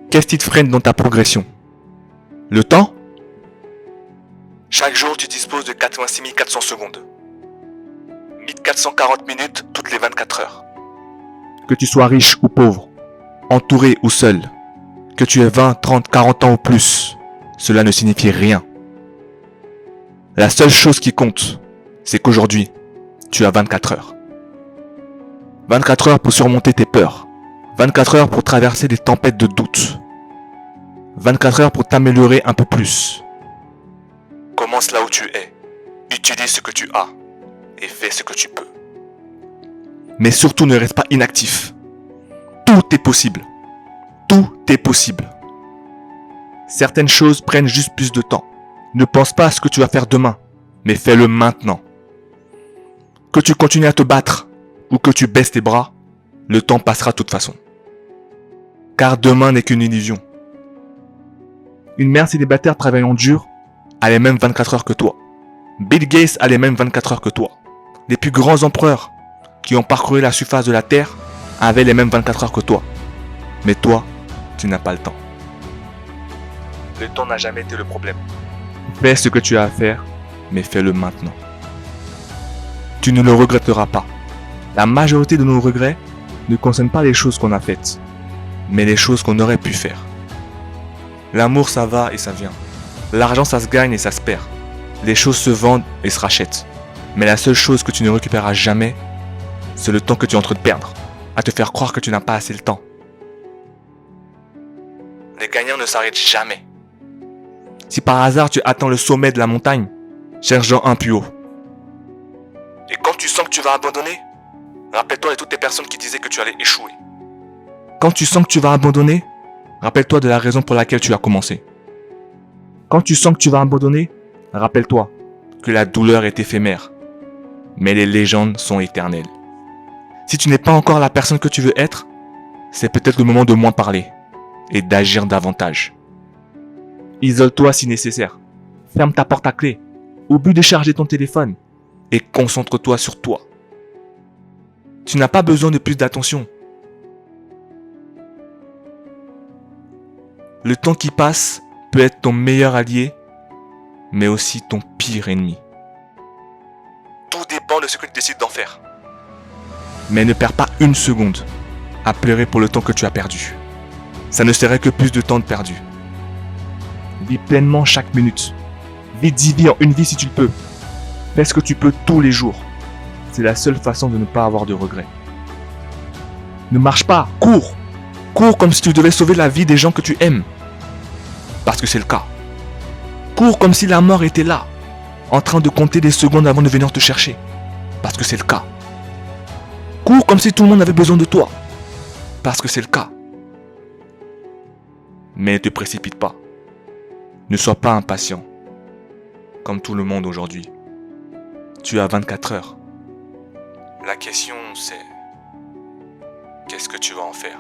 Qu'est-ce qui te freine dans ta progression? Le temps? Chaque jour, tu disposes de 86 400 secondes. 1440 minutes toutes les 24 heures. Que tu sois riche ou pauvre, entouré ou seul, que tu aies 20, 30, 40 ans ou plus, cela ne signifie rien. La seule chose qui compte, c'est qu'aujourd'hui, tu as 24 heures. 24 heures pour surmonter tes peurs. 24 heures pour traverser des tempêtes de doute. 24 heures pour t'améliorer un peu plus. Commence là où tu es. Utilise ce que tu as. Et fais ce que tu peux. Mais surtout ne reste pas inactif. Tout est possible. Tout est possible. Certaines choses prennent juste plus de temps. Ne pense pas à ce que tu vas faire demain, mais fais-le maintenant. Que tu continues à te battre ou que tu baisses tes bras, le temps passera de toute façon. Car demain n'est qu'une illusion. Une mère célibataire travaillant dur a les mêmes 24 heures que toi. Bill Gates a les mêmes 24 heures que toi. Les plus grands empereurs qui ont parcouru la surface de la Terre avaient les mêmes 24 heures que toi. Mais toi, tu n'as pas le temps. Le temps n'a jamais été le problème. Fais ce que tu as à faire, mais fais-le maintenant. Tu ne le regretteras pas. La majorité de nos regrets ne concernent pas les choses qu'on a faites, mais les choses qu'on aurait pu faire. L'amour, ça va et ça vient. L'argent, ça se gagne et ça se perd. Les choses se vendent et se rachètent. Mais la seule chose que tu ne récupéreras jamais, c'est le temps que tu es en train de perdre, à te faire croire que tu n'as pas assez le temps. Les gagnants ne s'arrêtent jamais. Si par hasard tu atteins le sommet de la montagne, cherche-en un plus haut. Et quand tu sens que tu vas abandonner, rappelle-toi de toutes les personnes qui disaient que tu allais échouer. Quand tu sens que tu vas abandonner, rappelle-toi de la raison pour laquelle tu as commencé. Quand tu sens que tu vas abandonner, rappelle-toi que la douleur est éphémère, mais les légendes sont éternelles. Si tu n'es pas encore la personne que tu veux être, c'est peut-être le moment de moins parler et d'agir davantage. Isole-toi si nécessaire. Ferme ta porte à clé. Oublie de charger ton téléphone et concentre-toi sur toi. Tu n'as pas besoin de plus d'attention. Le temps qui passe peut être ton meilleur allié, mais aussi ton pire ennemi. Tout dépend de ce que tu décides d'en faire. Mais ne perds pas une seconde à pleurer pour le temps que tu as perdu. Ça ne serait que plus de temps de perdu. Vis pleinement chaque minute. Vis 10 vies en une vie si tu le peux. Fais ce que tu peux tous les jours. C'est la seule façon de ne pas avoir de regrets. Ne marche pas, cours. Cours comme si tu devais sauver la vie des gens que tu aimes. Parce que c'est le cas. Cours comme si la mort était là, en train de compter des secondes avant de venir te chercher. Parce que c'est le cas. Cours comme si tout le monde avait besoin de toi. Parce que c'est le cas. Mais ne te précipite pas. Ne sois pas impatient. Comme tout le monde aujourd'hui. Tu as 24 heures. La question c'est... qu'est-ce que tu vas en faire ?